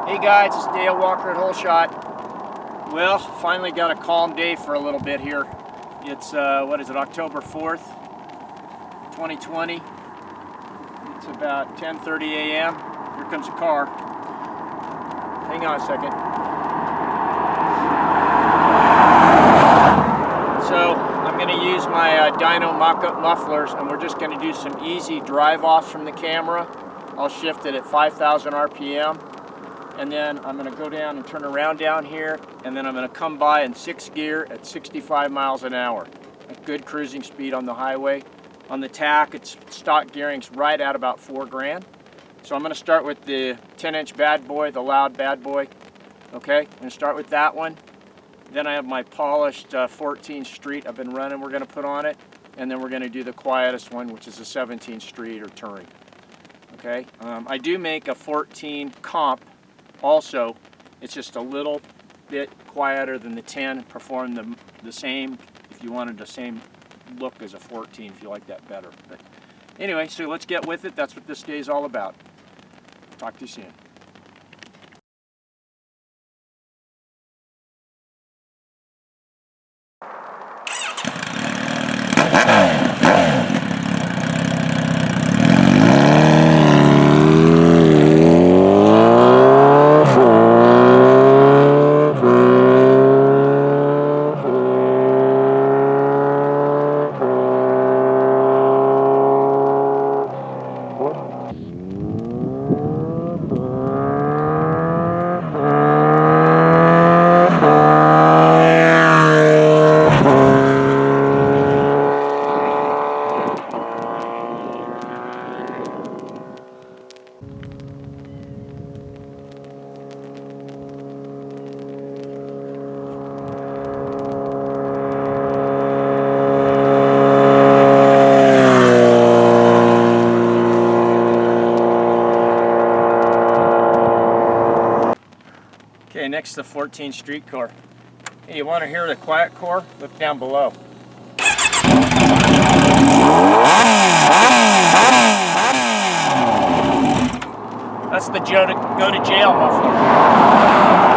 Hey guys, it's dlwalker at Holeshot. Well, finally got a calm day for a little bit here. It's, what is it, October 4th, 2020. It's about 10:30 a.m. Here comes a car. Hang on a second. So, I'm going to use my dyno mock-up mufflers, and we're just going to do some easy drive-offs from the camera. I'll shift it at 5,000 RPM. And then I'm going to go down and turn around down here, and then I'm going to come by in 6th gear at 65 miles an hour. A good cruising speed on the highway. On the TAC, it's stock gearing's right at about 4 grand. So I'm going to start with the 10-inch bad boy, the loud bad boy. Okay, I'm going to start with that one. Then I have my polished 14 street I've been running we're going to put on it. And then we're going to do the quietest one, which is a 17 street or touring. Okay, I do make a 14 comp. Also, it's just a little bit quieter than the 10, perform the same if you wanted the same look as a 14, if you like that better. But anyway, so let's get with it. That's what this day is all about. Talk to you soon. Okay, next the 14 street core. Hey, you want to hear the quiet core? Look down below. That's the go to jail muffler.